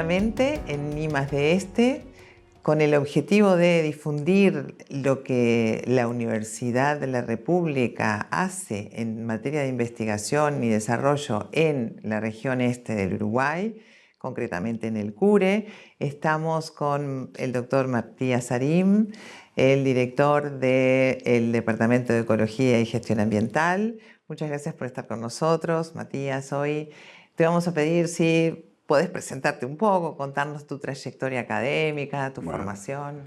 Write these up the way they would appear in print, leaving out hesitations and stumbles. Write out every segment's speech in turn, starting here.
quincenalmente en I+D+, con el objetivo de difundir lo que la Universidad de la República hace en materia de investigación y desarrollo en la región este del Uruguay, concretamente en el CURE. Estamos con el doctor Matías Arim, el director del Departamento de Ecología y Gestión Ambiental. Muchas gracias por estar con nosotros, Matías. Hoy te vamos a pedir si podés presentarte un poco, contarnos tu trayectoria académica, tu formación.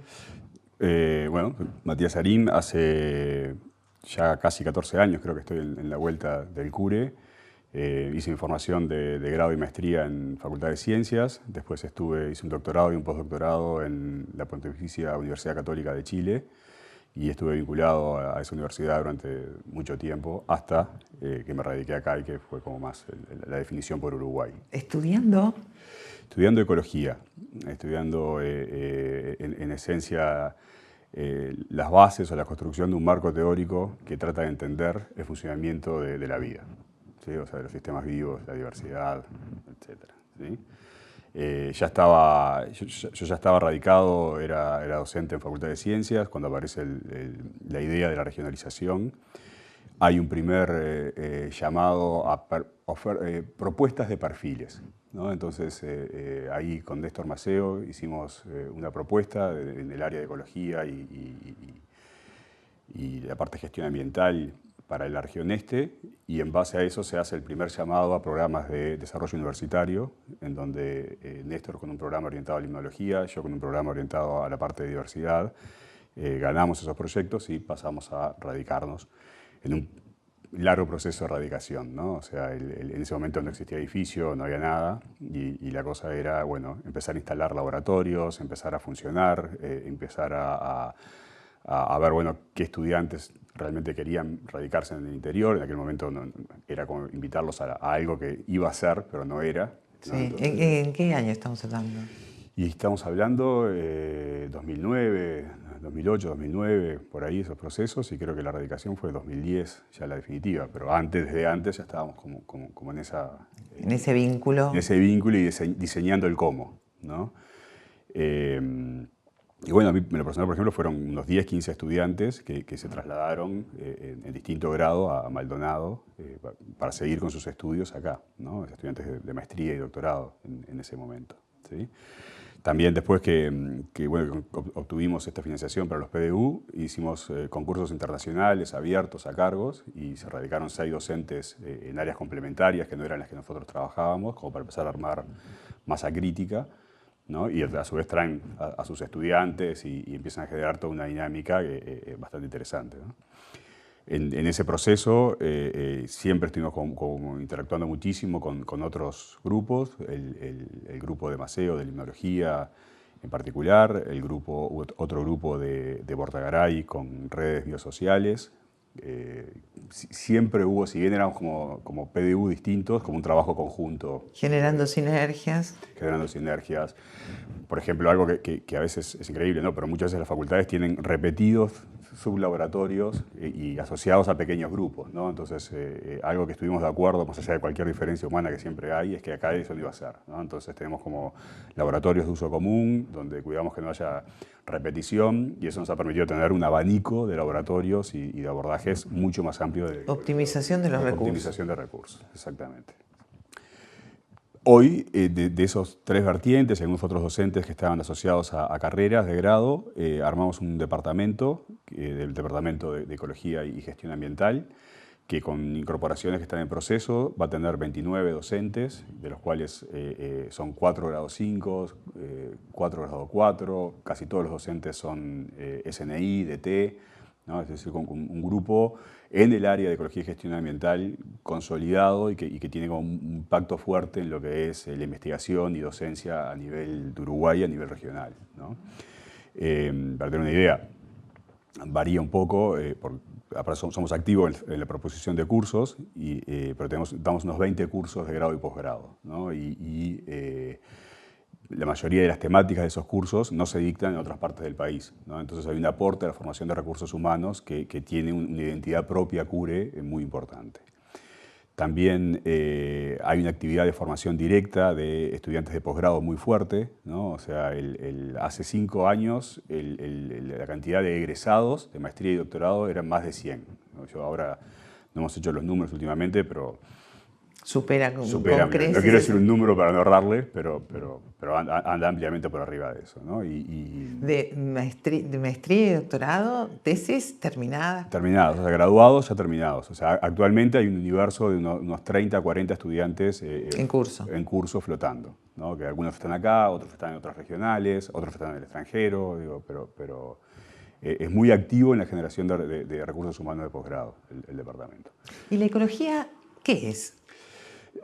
Bueno, Matías Arim, hace ya casi 14 años creo que estoy en la vuelta del CURE. Hice mi formación de grado y maestría en Facultad de Ciencias, después hice un doctorado y un postdoctorado en la Pontificia Universidad Católica de Chile y estuve vinculado a esa universidad durante mucho tiempo hasta que me radiqué acá y que fue como más la definición por Uruguay. ¿Estudiando? Estudiando ecología, estudiando en esencia las bases o la construcción de un marco teórico que trata de entender el funcionamiento de la vida, ¿sí? O sea, de los sistemas vivos, la diversidad, etc. ¿Sí? Yo ya estaba radicado, era docente en Facultad de Ciencias, cuando aparece la idea de la regionalización. Hay un primer llamado a propuestas de perfiles, ¿no? Entonces, ahí con Néstor Maceo hicimos una propuesta en el área de ecología y la parte de gestión ambiental para la región este, y en base a eso se hace el primer llamado a programas de desarrollo universitario, en donde Néstor con un programa orientado a la limnología, yo con un programa orientado a la parte de diversidad, ganamos esos proyectos y pasamos a radicarnos en un largo proceso de radicación, ¿no? O sea, en ese momento no existía edificio, no había nada, y la cosa era, bueno, empezar a instalar laboratorios, empezar a funcionar, empezar a ver, bueno, qué estudiantes realmente querían radicarse en el interior. En aquel momento era como invitarlos a algo que iba a ser, pero no era, ¿no? Sí. Entonces, ¿En qué año estamos hablando? Y estamos hablando 2009, 2008, 2009, por ahí esos procesos, y creo que la radicación fue 2010, ya la definitiva, pero desde antes ya estábamos como en esa... En ese vínculo. En ese vínculo y diseñando el cómo, ¿no? Y bueno, a mí, en lo personal, por ejemplo, fueron unos 10, 15 estudiantes que se trasladaron en distinto grado a Maldonado para seguir con sus estudios acá, ¿no? Estudiantes de maestría y doctorado en ese momento, ¿sí? También después bueno, obtuvimos esta financiación para los PDU, hicimos concursos internacionales abiertos a cargos y se radicaron 6 docentes en áreas complementarias que no eran las que nosotros trabajábamos, como para empezar a armar masa crítica, ¿no? Y a su vez traen a sus estudiantes y empiezan a generar toda una dinámica bastante interesante, ¿no? En ese proceso siempre estuvimos como interactuando muchísimo con otros grupos, el grupo de Maceo, de limnología en particular, otro grupo de Bortagaray con redes biosociales. Siempre hubo, si bien éramos como PDU distintos, como un trabajo conjunto. Generando sinergias. Generando sinergias. Por ejemplo, algo que a veces es increíble, ¿no? Pero muchas veces las facultades tienen repetidos sublaboratorios y asociados a pequeños grupos, ¿no? Entonces, algo que estuvimos de acuerdo, más allá de cualquier diferencia humana que siempre hay, es que acá eso no iba a ser, ¿no? Entonces tenemos como laboratorios de uso común, donde cuidamos que no haya repetición, y eso nos ha permitido tener un abanico de laboratorios y de abordajes mucho más amplio. Optimización de los recursos. Optimización de recursos, exactamente. Hoy, de esos 3 vertientes y algunos otros docentes que estaban asociados a carreras de grado, armamos un departamento, del Departamento de Ecología y Gestión Ambiental, que con incorporaciones que están en proceso va a tener 29 docentes, de los cuales son 4 grado 5, 4 grado 4, casi todos los docentes son SNI, DT, ¿no? Es decir, con un grupo en el área de ecología y gestión ambiental consolidado y que tiene como un impacto fuerte en lo que es la investigación y docencia a nivel de Uruguay, a nivel regional, ¿no? Para tener una idea, varía un poco, somos activos en la proposición de cursos, pero damos unos 20 cursos de grado y posgrado, ¿no? La mayoría de las temáticas de esos cursos no se dictan en otras partes del país, ¿no? Entonces hay un aporte a la formación de recursos humanos que tiene una identidad propia CURE muy importante. También hay una actividad de formación directa de estudiantes de posgrado muy fuerte, ¿no? O sea, hace 5 años la cantidad de egresados de maestría y doctorado eran más de 100, ¿no? Yo ahora no hemos hecho los números últimamente, pero supera con no creces. quiero decir un número para no errarle, pero anda ampliamente por arriba de eso, ¿no? De maestría y doctorado, tesis terminadas. Terminados, o sea, graduados ya terminados. O sea, actualmente hay un universo de unos 30, 40 estudiantes en curso flotando, ¿no? Que algunos están acá, otros están en otras regionales, otros están en el extranjero, digo, pero es muy activo en la generación de recursos humanos de posgrado, el departamento. ¿Y la ecología qué es?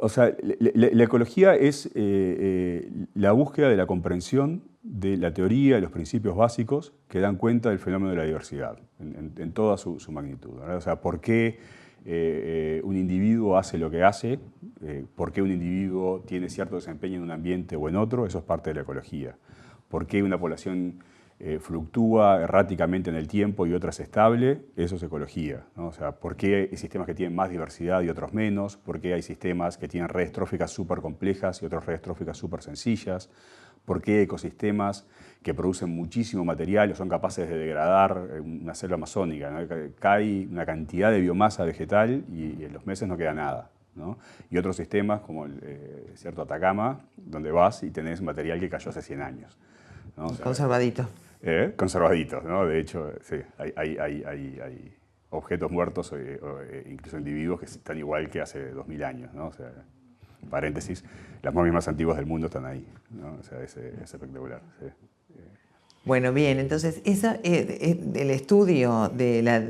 O sea, la ecología es la búsqueda de la comprensión de la teoría y los principios básicos que dan cuenta del fenómeno de la diversidad en toda su magnitud, ¿verdad? O sea, por qué un individuo hace lo que hace, por qué un individuo tiene cierto desempeño en un ambiente o en otro, eso es parte de la ecología. Por qué una población fluctúa erráticamente en el tiempo y otra es estable, eso es ecología, ¿no? O sea, ¿por qué hay sistemas que tienen más diversidad y otros menos? ¿Por qué hay sistemas que tienen redes tróficas súper complejas y otras redes tróficas súper sencillas? ¿Por qué hay ecosistemas que producen muchísimo material o son capaces de degradar una selva amazónica, ¿no? Cae una cantidad de biomasa vegetal y en los meses no queda nada, ¿no? Y otros sistemas como el desierto Atacama, donde vas y tenés material que cayó hace 100 años, ¿no? O sea, conservadito. Conservaditos, ¿no? De hecho, sí, hay objetos muertos, incluso individuos que están igual que hace 2000 años, ¿no? O sea, paréntesis, las momias más antiguas del mundo están ahí, ¿no? O sea, es espectacular. Sí. Bueno, bien, entonces el estudio de la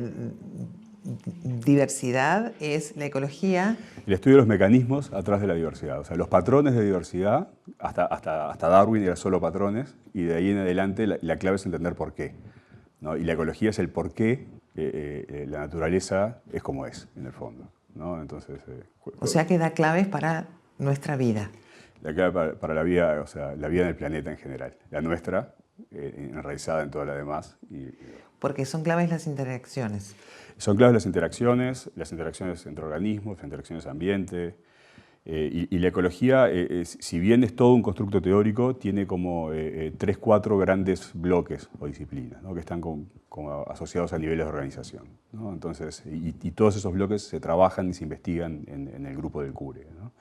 diversidad es la ecología. El estudio de los mecanismos atrás de la diversidad, o sea, los patrones de diversidad, hasta Darwin era solo patrones, y de ahí en adelante la clave es entender por qué, ¿no? Y la ecología es el por qué la naturaleza es como es, en el fondo, ¿no? Entonces, o sea que da claves para nuestra vida. La clave para la vida, o sea, la vida en el planeta en general, la nuestra, enraizada en toda la demás. Porque son claves las interacciones. Son claves las interacciones entre organismos, las interacciones ambiente. Y la ecología, si bien es todo un constructo teórico, tiene como 3, 4 grandes bloques o disciplinas, ¿no? Que están como asociados a niveles de organización, ¿no? Entonces, y todos esos bloques se trabajan y se investigan en el grupo del CURE, ¿no?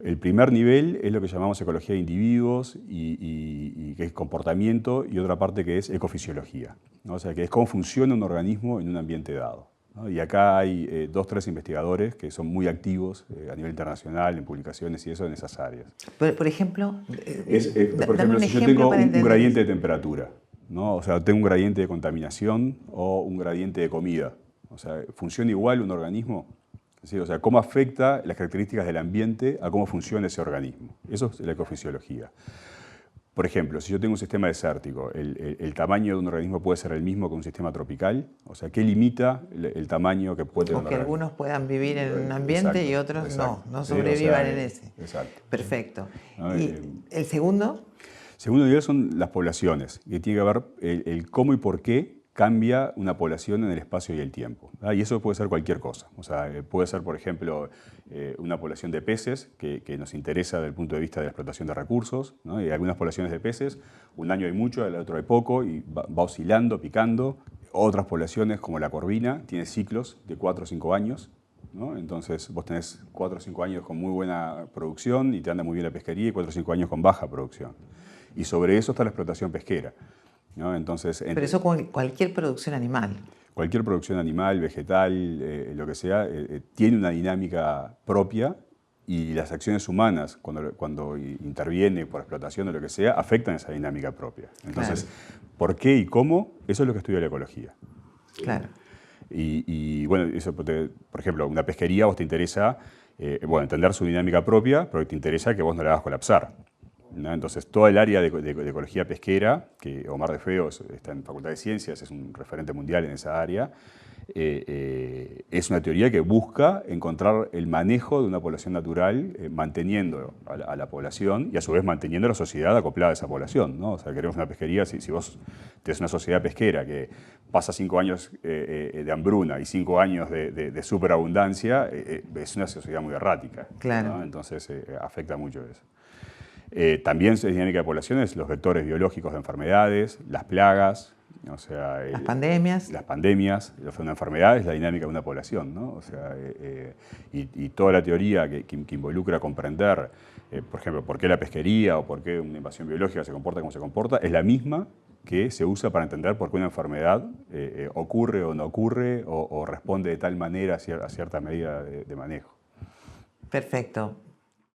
El primer nivel es lo que llamamos ecología de individuos y que es comportamiento, y otra parte que es ecofisiología, ¿no? O sea, que es cómo funciona un organismo en un ambiente dado, ¿no? Y acá hay 2 o 3 investigadores que son muy activos a nivel internacional, en publicaciones y eso, en esas áreas. Por ejemplo, por ejemplo, si yo tengo un gradiente de temperatura, ¿no? O sea, tengo un gradiente de contaminación o un gradiente de comida, o sea, ¿funciona igual un organismo? ¿Sí? O sea, cómo afecta las características del ambiente a cómo funciona ese organismo. Eso es la ecofisiología. Por ejemplo, si yo tengo un sistema desértico, ¿el tamaño de un organismo puede ser el mismo que un sistema tropical? O sea, ¿qué limita el tamaño que puede tener un organismo? O que algunos puedan vivir en un ambiente, exacto, y otros no sobrevivan, sí, en ese. Exacto. Perfecto. ¿Y el segundo? El segundo nivel son las poblaciones, que tiene que ver el cómo y por qué cambia una población en el espacio y el tiempo, ¿verdad? Y eso puede ser cualquier cosa. O sea, puede ser, por ejemplo, una población de peces que nos interesa desde el punto de vista de la explotación de recursos, ¿no? Y algunas poblaciones de peces, un año hay mucho, el otro hay poco, y va oscilando, picando. Otras poblaciones, como la corvina, tiene ciclos de 4 o 5 años, ¿no? Entonces vos tenés 4 o 5 años con muy buena producción y te anda muy bien la pesquería, y 4 o 5 años con baja producción. Y sobre eso está la explotación pesquera, ¿no? Entonces, pero eso cualquier producción animal. Cualquier producción animal, vegetal, lo que sea, tiene una dinámica propia, y las acciones humanas, cuando interviene por explotación o lo que sea, afectan esa dinámica propia. Entonces, claro, ¿por qué y cómo? Eso es lo que estudia la ecología. Claro. Y bueno, eso, por ejemplo, una pesquería, vos te interesa entender su dinámica propia, pero te interesa que vos no la hagas colapsar, ¿no? Entonces, toda el área de ecología pesquera, que Omar de Feo está en Facultad de Ciencias, es un referente mundial en esa área, es una teoría que busca encontrar el manejo de una población natural, manteniendo a la población y a su vez manteniendo la sociedad acoplada a esa población, ¿no? O sea, queremos una pesquería, si vos tenés una sociedad pesquera que pasa 5 años de hambruna y 5 años de superabundancia, es una sociedad muy errática, Claro. ¿no? Entonces afecta mucho eso. También es dinámica de poblaciones, los vectores biológicos de enfermedades, las plagas, o sea, Las pandemias. las pandemias, una enfermedad es la dinámica de una población, ¿no? O sea, y toda la teoría que involucra comprender, por ejemplo, por qué la pesquería o por qué una invasión biológica se comporta como se comporta, es la misma que se usa para entender por qué una enfermedad ocurre o no ocurre o responde de tal manera a cierta medida de manejo. Perfecto.